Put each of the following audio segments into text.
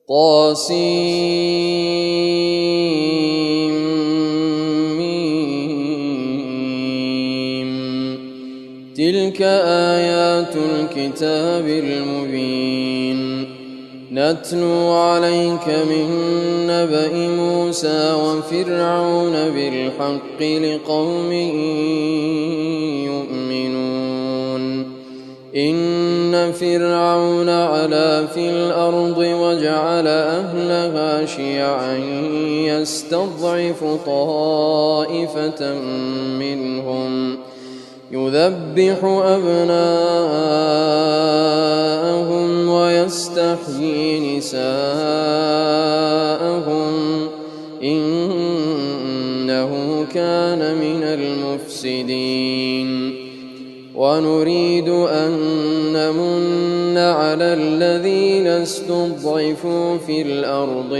طاسيم. تلك آيات الكتاب المبين. نتلو عليك من نبأ موسى وفرعون بالحق لقوم يؤمنون. إن فرعون علا في الأرض وجعل أهلها شيعا يستضعف طائفة منهم يذبح أبناءهم ويستحيي نساءهم إنه كان من المفسدين. ونريد أن نمن على الذين استضعفوا في الأرض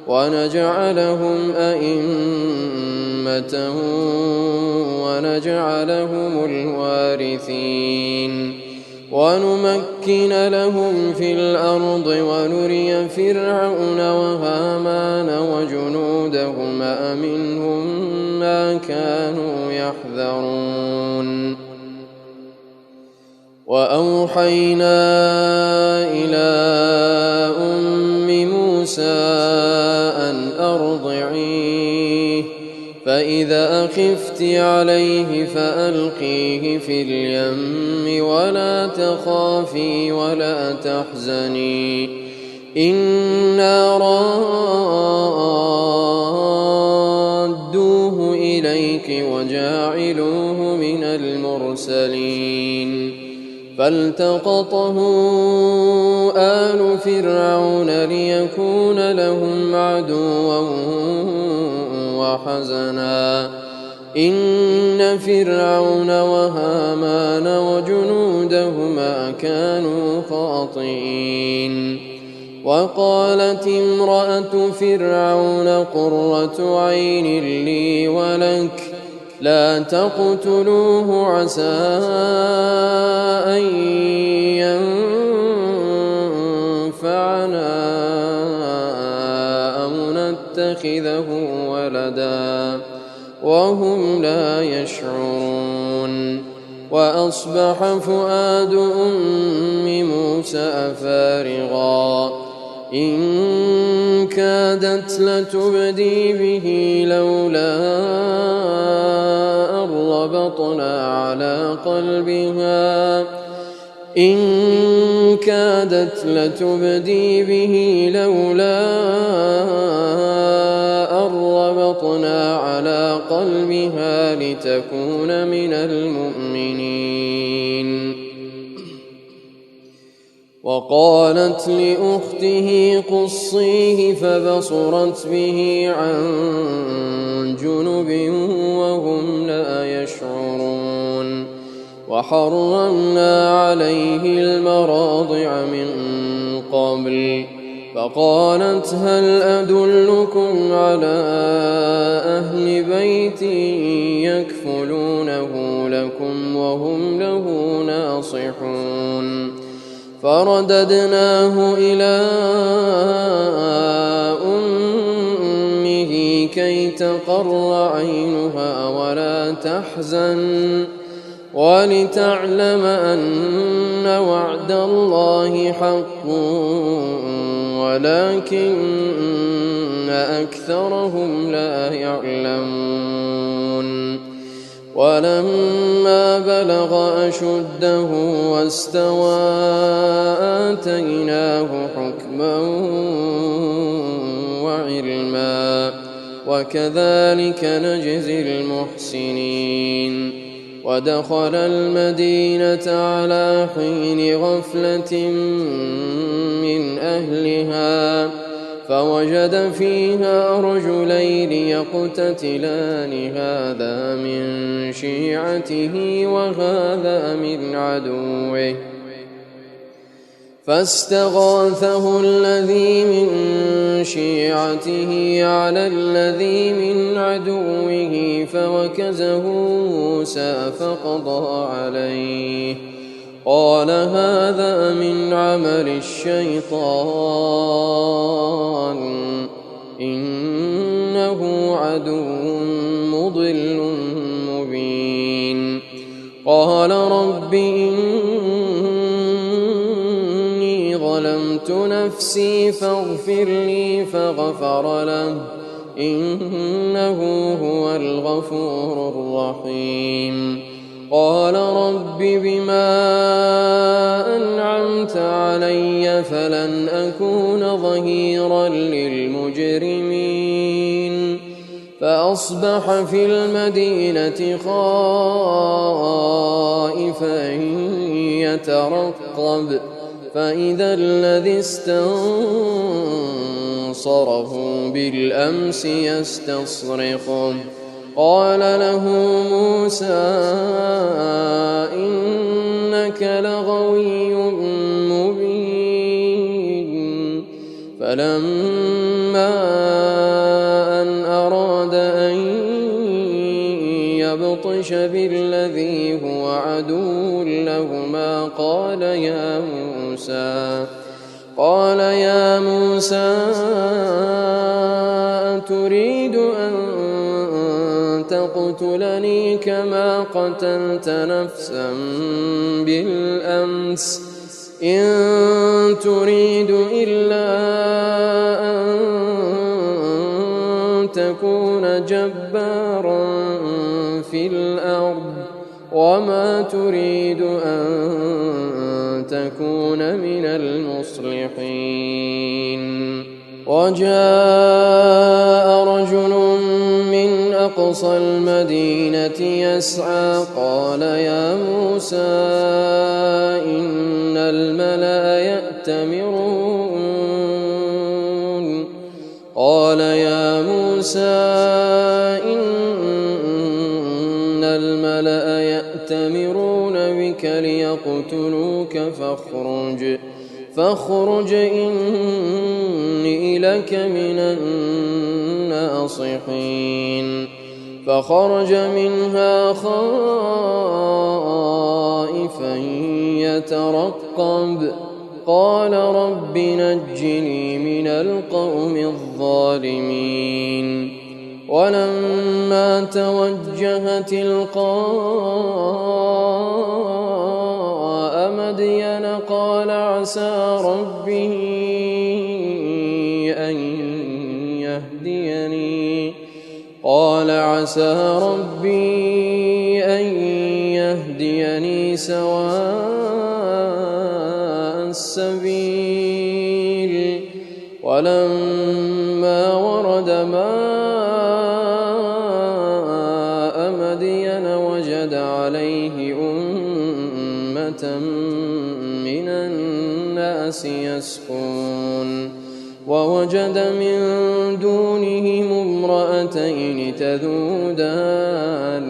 ونجعلهم أئمة ونجعلهم الوارثين. ونمكن لهم في الأرض ونري فرعون وهامان وجنودهما منهم ما كانوا يحذرون. وأوحينا إلى أم موسى أن أرضعيه، فإذا خفت عليه فألقيه في اليم ولا تخافي ولا تحزني إنا رادوه إليك وجاعلوه من المرسلين. فالتقطه آل فرعون ليكون لهم عدوا وحزنا إن فرعون وهامان وجنودهما كانوا خاطئين. وقالت امرأة فرعون قرة عين لي ولك لا تقتلوه عسى أن ينفعنا أو نتخذه ولدا وهم لا يشعرون. وأصبح فؤاد أم موسى فارغا إن كادت لتبدي به لولا أن ربطنا على قلبها لتكون من المؤمنين. وقالت لأخته قصيه فبصرت به عن جنب وهم لا يشعرون. وحرمنا عليه المراضع من قبل فقالت هل أدلكم على أهل بيت يكفلونه لكم وهم له ناصحون. فرددناه إلى أمه كي تقر عينها ولا تحزن ولتعلم أن وعد الله حق ولكن أكثرهم لا يعلمون. ولما بلغ أشده واستوى آتيناه حكما وعلما وكذلك نجزي المحسنين. ودخل المدينة على حين غفلة من أهلها فوجد فيها رجلين يقتتلان هذا من شيعته وهذا من عدوه فاستغاثه الذي من شيعته على الذي من عدوه فوكزه موسى فقضى عليه قال هذا من عمل الشيطان إنه عدو مضل مبين قال رب إني ظلمت نفسي فاغفر لي فغفر له إنه هو الغفور الرحيم قال رب بما أنعمت علي فلن أكون ظهيرا للمجرمين فأصبح في المدينة خائفا يترقب فإذا الذي استنصره بالأمس يستصرخه قال له موسى إنك لغوي مبين فلما أن أراد أن يبطش بالذي هو عدو لهما قال يا موسى أتريد أن تقتلني كما قتلت نفسا بالأمس إن تريد إلا أن تكون جبارا في الأرض وما تريد أن تكون من المصلحين وجاء رجل من أقصى المدينة يسعى قال يا موسى إن الملأ يأتمرون بك ليقتلوك فاخرج إني لك من الناصحين فخرج منها خائفا يترقب قال رب نجني من القوم الظالمين ولما توجه تلقاء مدين قال عسى ربي أن يهديني سواء السبيل ولما ورد ماء مدين وجد عليه أمة من الناس يسقون ووجد من دونهم امرأتين تذودان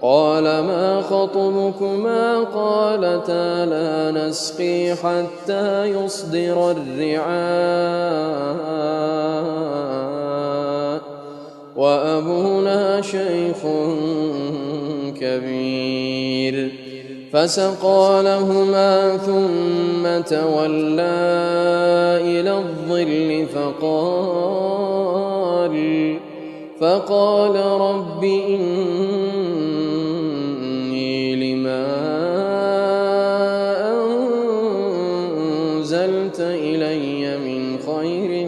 قال ما خطبكما قالتا لا نسقي حتى يصدر الرعاء وأبونا شيخ كبير فسقى لهما ثم تولى إلى الظل فقال رب إني لما أنزلت إلي من خير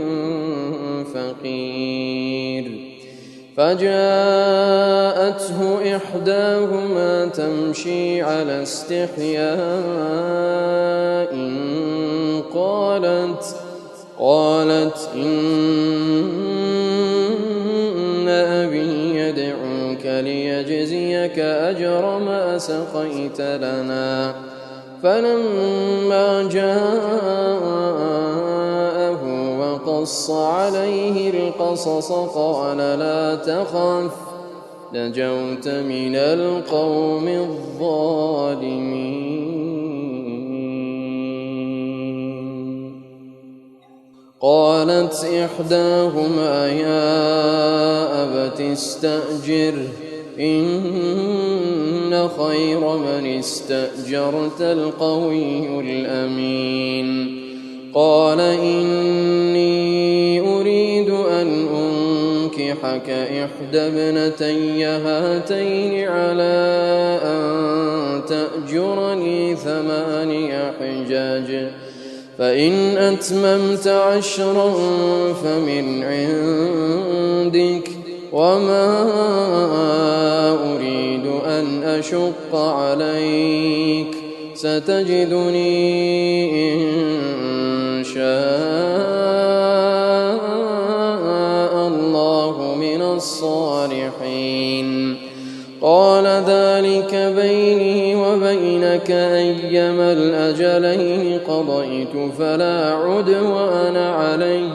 فقير فجاءته إحداهما تمشي على استحياء قالت إن أبي يدعوك ليجزيك أجر ما سقيت لنا فلما جاءه وقص عليه القصص قال لا تخف نجوت من القوم الظالمين قالت إحداهما يا أبت استأجره إن إن خير من استأجرت القوي الأمين. قال إني أريد أن أنكحك إحدى ابنتي هاتين على أن تأجرني 8 حجاج، فإن أتممت 10 فمن عندك، وما أريد أن أشق عليك، ستجدني إن شاء الله من الصالحين. قال ذلك بيني وبينك أيما الأجلين قضيت فلا عدوان علي،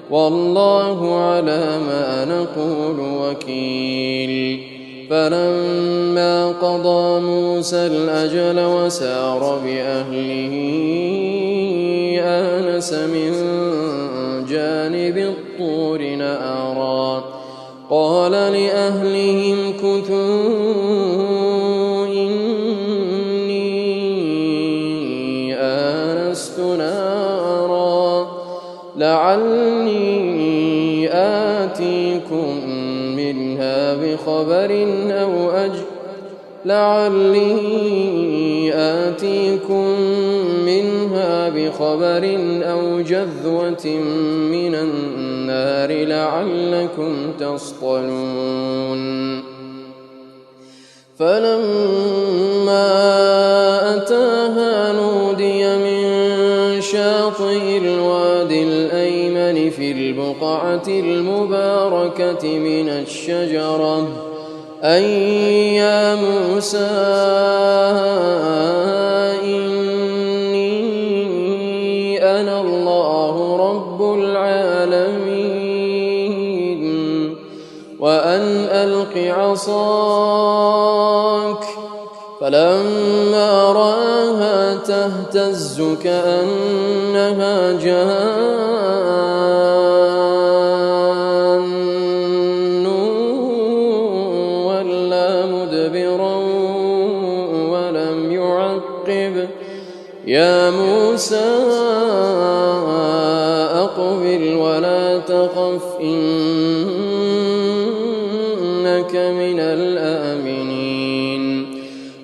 والله على ما نقول وكيل. فلما قضى موسى الأجل وسار بأهله آنس من جانب الطور نارا، قال لأهلهم كثوا إني آنست نارا لعلي آتيكم منها بخبر أو جذوة من النار لعلكم تصطلون. فلما أتاها نودي من شاطئ الوادي الأيمن في البقعة المباركة من الشجرة أن يا موسى إني أنا الله رب العالمين، وأن ألق عصاك. فلما رآها تهتز كأنها جان ولا مدبرا ولم يعقب، يا موسى أقبل ولا تخف إنك من الآمنين.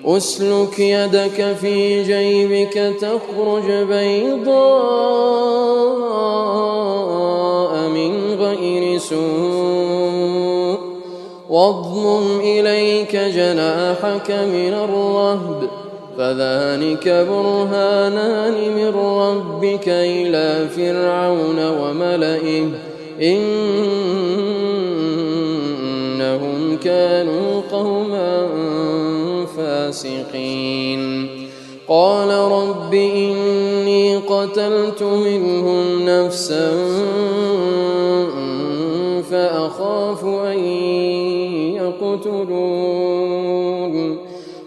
أسلك يدك في جيبك تخرج بيضاء من غير سوء، واضمم إليك جناحك من الرهب، فذلك برهانان من ربك إلى فرعون وملئه إنهم كانوا قوما فاسقين. قال رب إني قتلت منهم نفسا فأخاف أن يقتلون،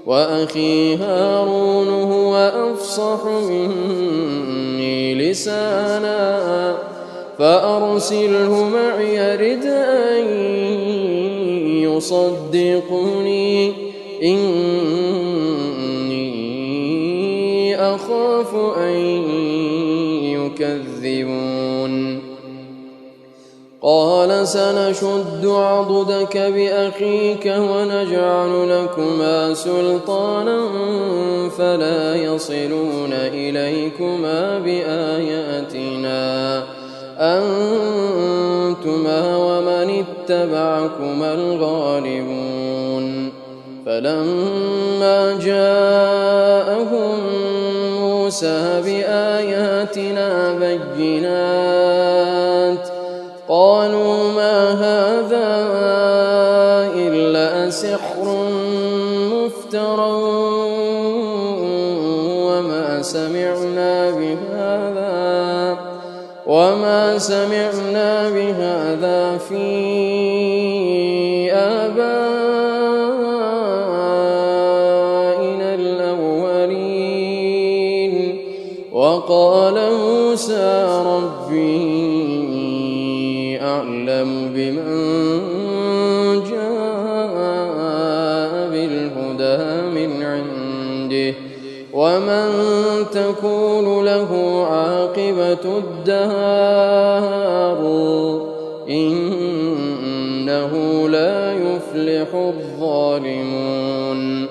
وأخي هارون هو أفصح مني لسانا فأرسله معي رد أن يصدقني إني أخاف أن يكذبون. قال سنشد عضدك بأخيك ونجعل لكما سلطانا فلا يصلون إليكما بآياتنا أنتما ومن اتبعكما الغالبون. فلما جاءهم موسى بآياتنا بينات قالوا ما هذا إلا سحر مفترى وما سمعنا بهذا في آبائنا الأولين. وقال موسى ربي أعلم بمن جاء بالهدى ومن تكون له عاقبة الدار إنه لا يفلح الظالمون.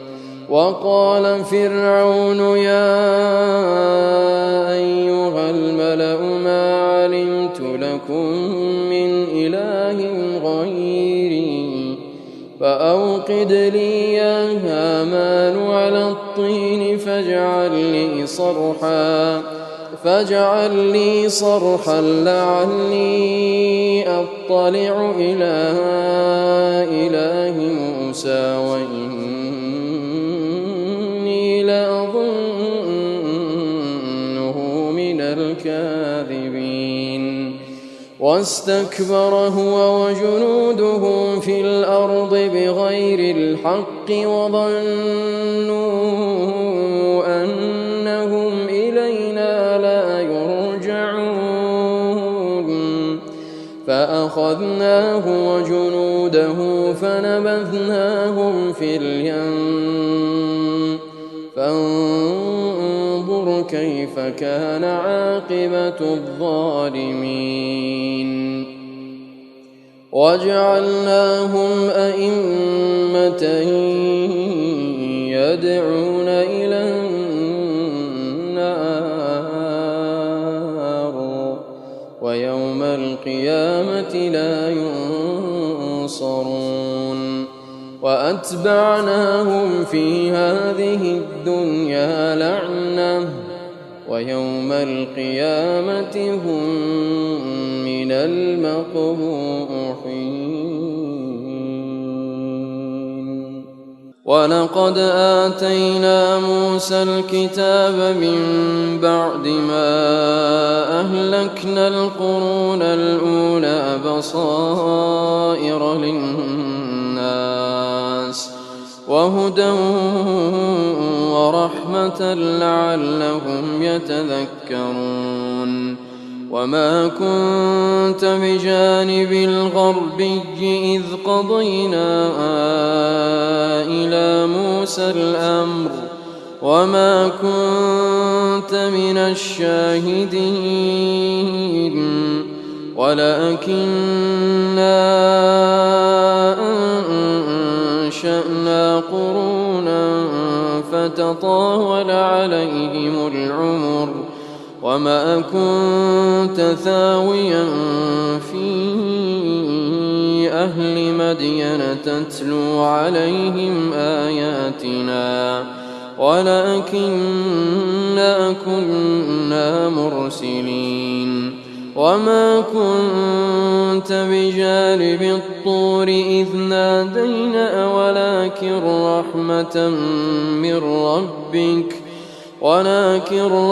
وقال فرعون يا أيها الملأ ما علمت لكم من إله غيري فأوقد لي يا هامان على الطين فاجعل لي صرحا لعلي أطلع إلى إله موسى وإني لأظنه من الكاذبين. واستكبر هو وجنوده في الأرض بغير الحق وظنوا أنهم إلينا لا يرجعون فأخذناه وجنوده فنبذناهم في اليم فانظر كيف كان عاقبة الظالمين. وجعلناهم أئمة يدعون إلى النار ويوم القيامة لا ينصرون. وأتبعناهم في هذه الدنيا لعنة ويوم القيامة هم من المقبوحين. ولقد آتينا موسى الكتاب من بعد ما أهلكنا القرون الأولى بصائر للناس وهدى ورحمة لعلهم يتذكرون. وما كنت بجانب الغربي إذ قضينا إلى موسى الأمر وما كنت من الشاهدين ولكننا أنشأنا قرونا فتطاول عليهم العمر وما كنت ثاويا في أهل مدين تتلو عليهم آياتنا ولكننا كنا مرسلين. وما كنت بجانب الطور إذ نادينا ولكن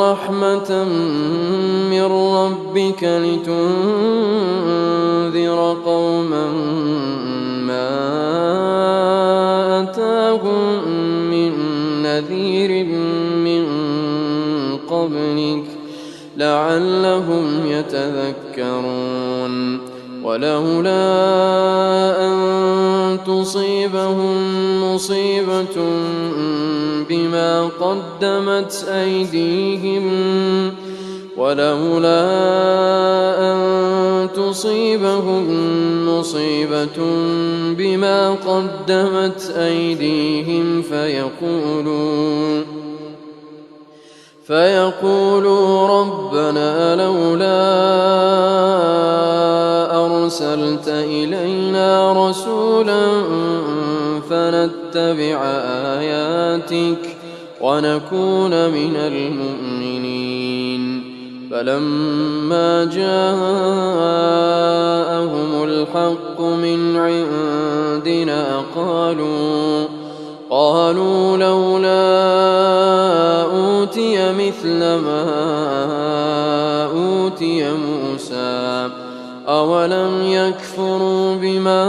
رحمة من ربك لتنذر قوما ما أتاهم من نذير من قبلك لعلهم يتذكرون. ولولا أن تصيبهم مصيبة بما قدمت أيديهم فيقولوا ربنا لولا أرسلت إلينا رسولا فنتبع آياتك ونكون من المؤمنين. فلما جاءهم الحق من عندنا قالوا لولا أوتي مثل ما أوتي موسى أولم يكفروا بما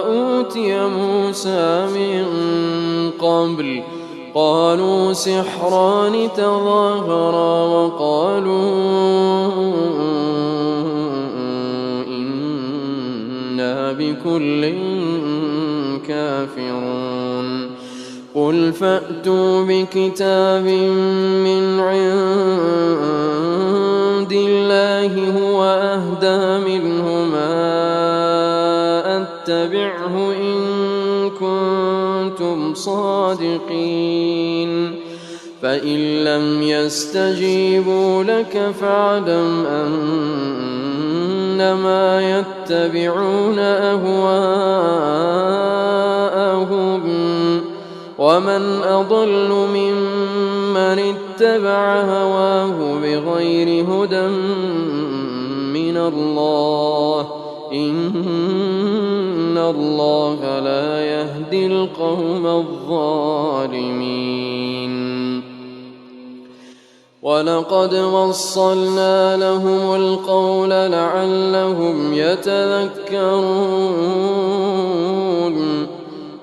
أوتي موسى من قبل قالوا سحران تظاهرا وقالوا إنا بكل كافرون. قل فأتوا بكتاب من عند الله هو أهدى منهما أتبعه إن كنتم صادقين فإن لم يستجيبوا لك فاعلم أنما يتبعون أهواءهم ومن أضل ممن اتبع هواه بغير هدى من الله إن الله لا يهدي القوم الظالمين ولقد وصلنا لهم القول لعلهم يتذكرون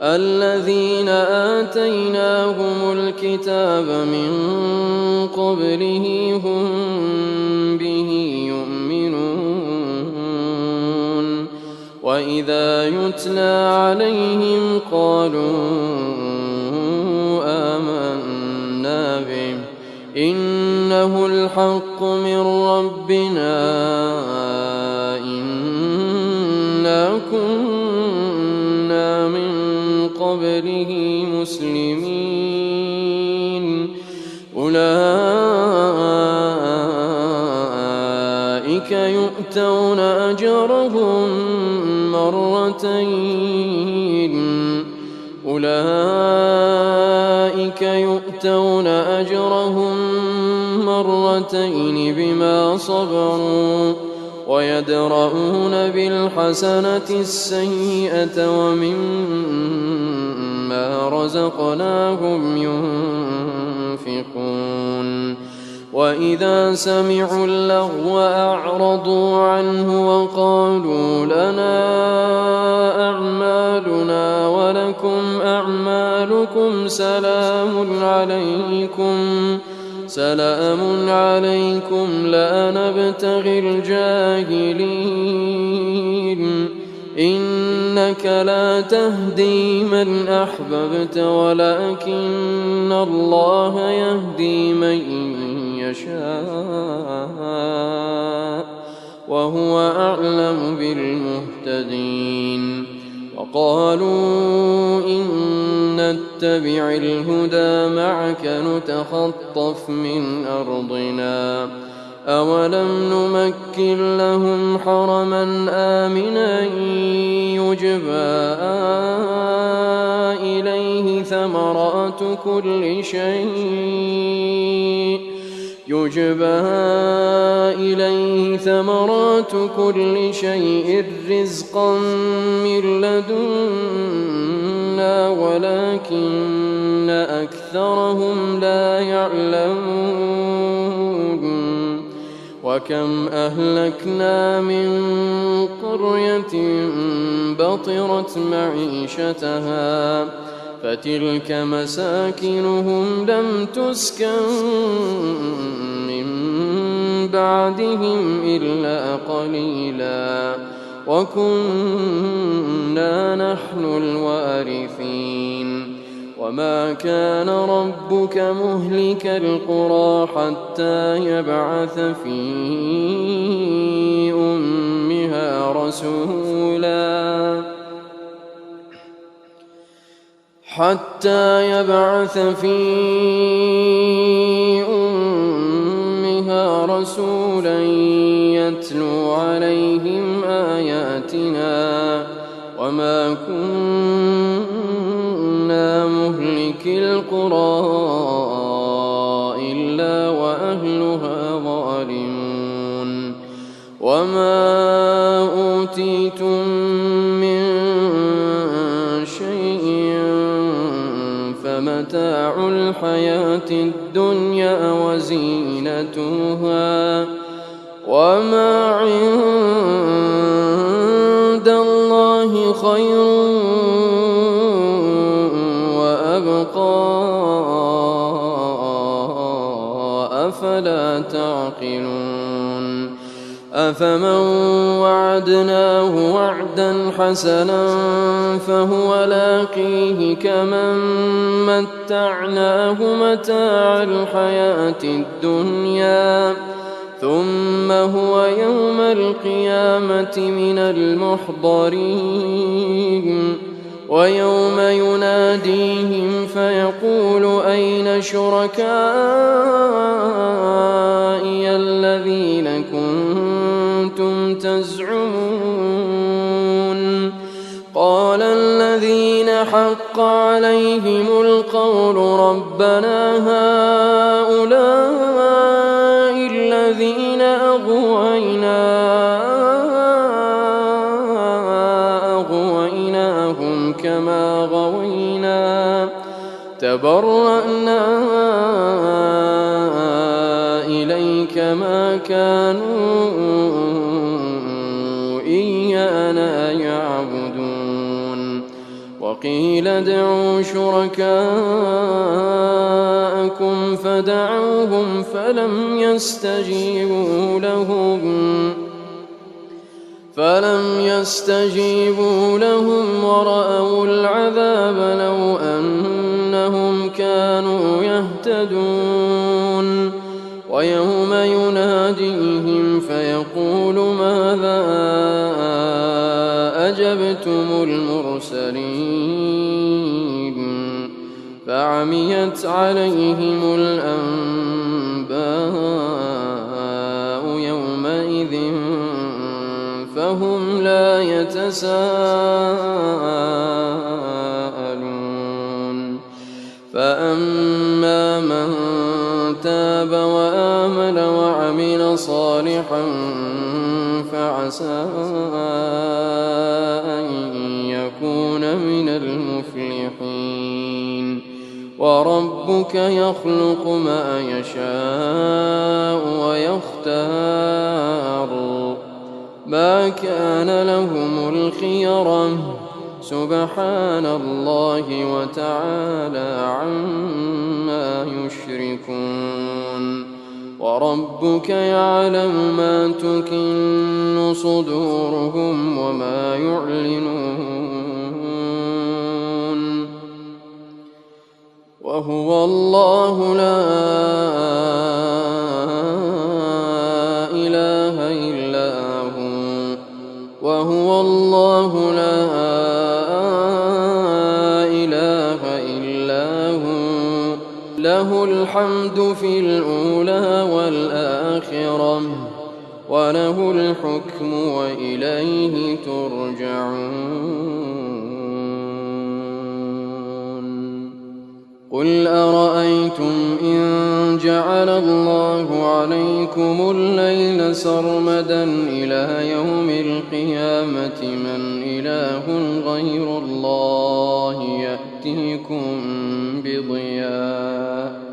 الذين آتيناهم الكتاب من قبله هم به يؤمنون وإذا يتلى عليهم قالوا آمنا به إنه الحق من ربنا إنا كنا من قبله مسلمين أولئك يؤتون أجرهم مرتين بما صبروا ويدرؤون بالحسنة السيئة ومما رزقناهم ينفقون وإذا سمعوا اللغو أعرضوا عنه وقالوا لنا أعمالنا ولكم أعمالكم سلام عليكم لا نبتغي الجاهلين إنك لا تهدي من أحببت ولكن الله يهدي من يشاء وهو أعلم بالمهتدين وقالوا إن نتبع الهدى معك نتخطف من أرضنا أولم نمكن لهم حرما آمنا يجبى إليه ثمرات كل شيء رزقا من لدنا ولكن أكثرهم لا يعلمون وكم أهلكنا من قرية بطرت معيشتها فتلك مساكنهم لم تسكن من بعدهم إلا قليلا وكنا نحن الوارثين وما كان ربك مهلك القرى حتى يبعث في أمها رسولا يتلو عليهم آياتنا وما كنا مهلك القرى إلا وأهلها ظالمون وما أوتيتم من شيء فمتاع الحياة الدنيا وزينتها وما عند الله خير وأبقى أفلا تعقلون أفمن وعدناه وعدا حسنا فهو لاقيه كمن متعناه متاع الحياة الدنيا ثم هو يوم القيامة من المحضرين ويوم يناديهم فيقول أين شركائي الذين كنتم تزعمون قال الذين حق عليهم القول ربنا هؤلاء الذين أغويناهم كما غوينا تبرأنا إليك ما كانوا إيانا يعبدون وقيل ادعوا شركاءكم فدعوهم فلم يستجيبوا لهم ورأوا العذاب لو أنهم كانوا يهتدون ويوم يناديهم فيقول ماذا أجبتم المرسلين فعميت عليهم الأنباء يومئذ فهم لا يتساءلون فأما من تاب وآمن وعمل صالحا فعسى أن يكون من المفلحين وربك يخلق ما يشاء ويختار ما كان لهم الخيرة سبحان الله وتعالى عما يشركون وربك يعلم ما تكن صدورهم وما يعلنون وهو الله لا إله إلا هو وهو الله لا إله إلا هو له الحمد في الأولى والآخرة وله الحكم وإليه ترجعون قل أرأيتم إن جعل الله عليكم الليل سرمدا إلى يوم القيامة من إله غير الله يأتيكم بضياء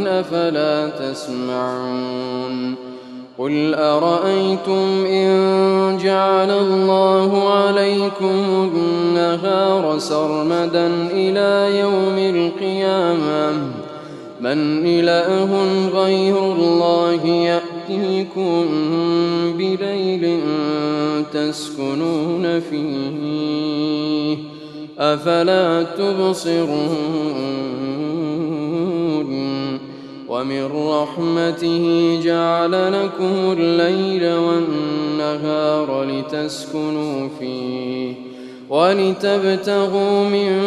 أفلا تسمعون قل أرأيتم إن جعل الله عليكم النهار سرمدا إلى يوم القيامة من إله غير الله يأتيكم بليل تسكنون فيه أفلا تبصرون ومن رحمته جعل لكم الليل والنهار لتسكنوا فيه ولتبتغوا من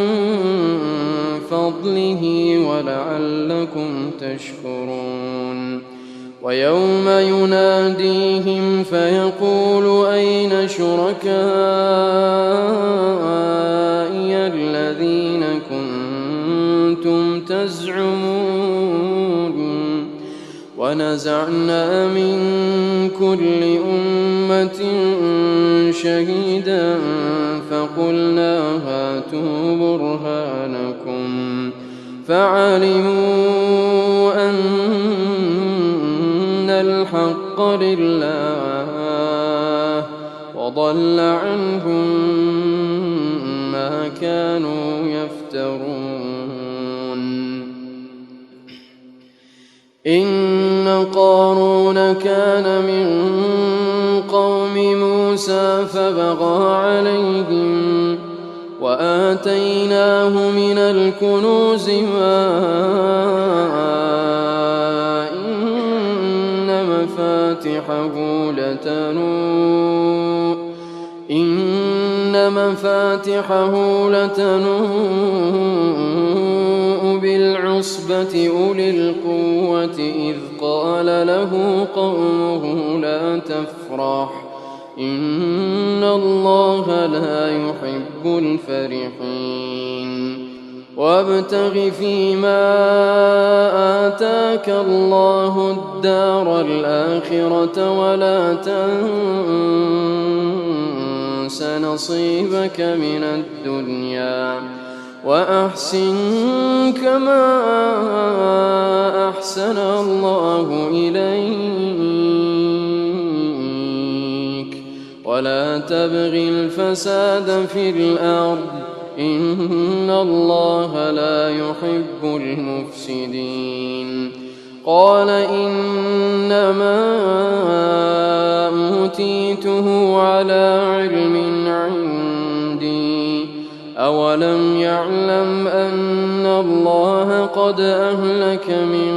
فضله ولعلكم تشكرون ويوم يناديهم فيقول أين شركائي الذين كنتم تزعمون ونزعنا من كل أمة شهيدا فقلنا هاتوا برهانكم فعلموا أن الحق لله وضل عنهم ما كانوا يفترون. إن قارون كان من قوم موسى فبغى عليهم وآتيناه من الكنوز ما إن مفاتحه لتنوء بالعصبة أولي القوة إذ قال له قومه لا تفرح إن الله لا يحب الفرحين وابتغ فيما آتاك الله الدار الآخرة ولا تنس نصيبك من الدنيا وأحسن كما أحسن الله إليك ولا تبغ الفساد في الأرض إن الله لا يحب المفسدين. قال إنما أوتيته على علم عندي أولم يعلم أن الله قد أهلك من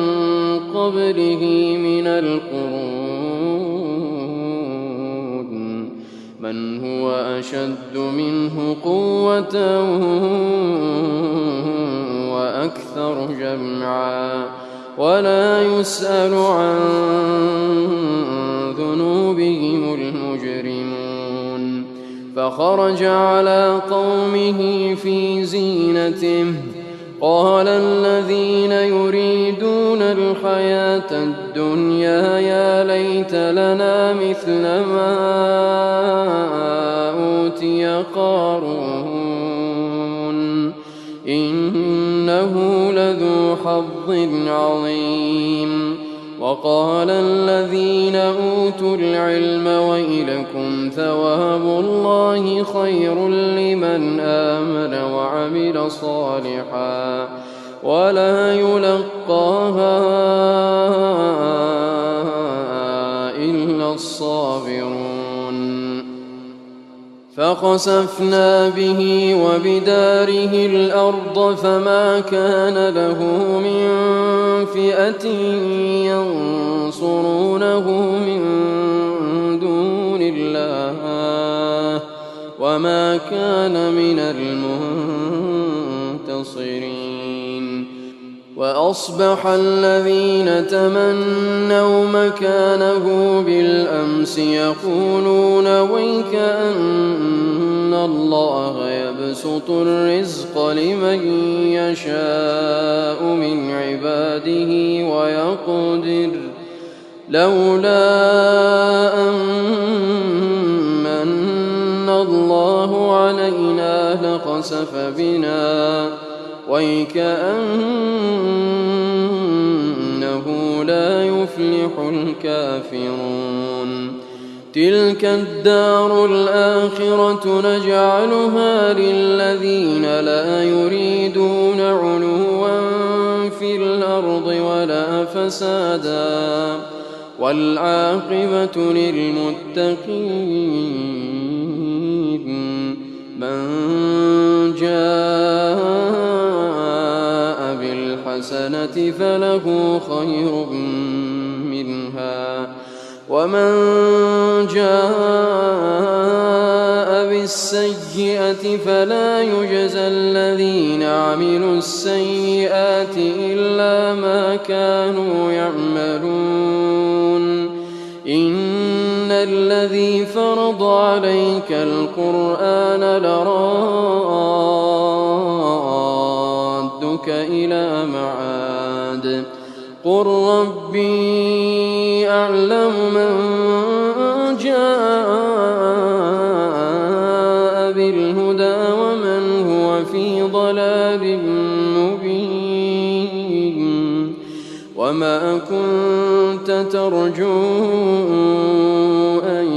قبله من القرون من هو أشد منه قوة وأكثر جمعا ولا يسأل عن ذنوبهم المجرمون. فخرج على قومه في زينته قال الذين يريدون الحياة الدنيا يا ليت لنا مثل ما أوتي قارون إنه لذو حظ عظيم. وقال الذين أوتوا العلم ويلكم ثواب الله خير لمن آمن وعمل صالحا ولا يلقاها إلا الصابرون. فخسفنا به وبداره الأرض فما كان له من فئة ينصرونه من دون الله وما كان من المنتصرين. وأصبح الذين تمنوا مكانه بالأمس يقولون ويك أن الله يبسط الرزق لمن يشاء من عباده ويقدر لولا أن الله علينا لخسف بنا ويكأنه لا يفلح الكافرون. تلك الدار الآخرة نجعلها للذين لا يريدون علوا في الأرض ولا فسادا والعاقبة للمتقين. من جاء بالحسنة فله خير منها ومن جاء بالسيئة فلا يجزى الذين عملوا السيئات إلا ما كانوا يعملون. إن الذي فرض عليك القرآن لرادك إلى معاد قل ربي أعلم من جاء بالهدى ومن هو في ضلال مبين. وما كنت ترجو أن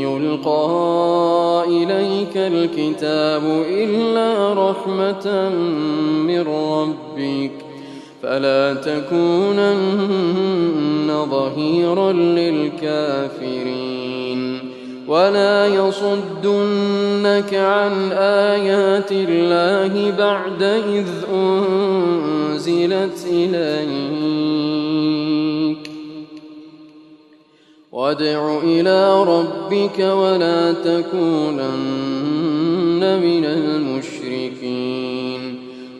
يلقى إليك ربك الكتاب إلا رحمة من ربك فلا تكونن ظهيرا للكافرين ولا يصدنك عن آيات الله بعد إذ أنزلت إليك وادع إلى ربك ولا تكونن من المشركين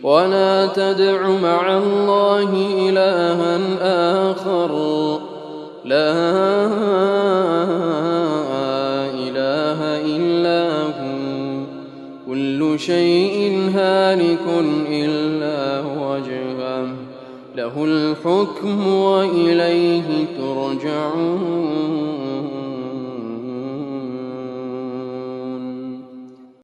ولا تدع مع الله إلها آخر لا إله إلا هو كل شيء هالك إلا وجهه له الحكم وإليه ترجعون.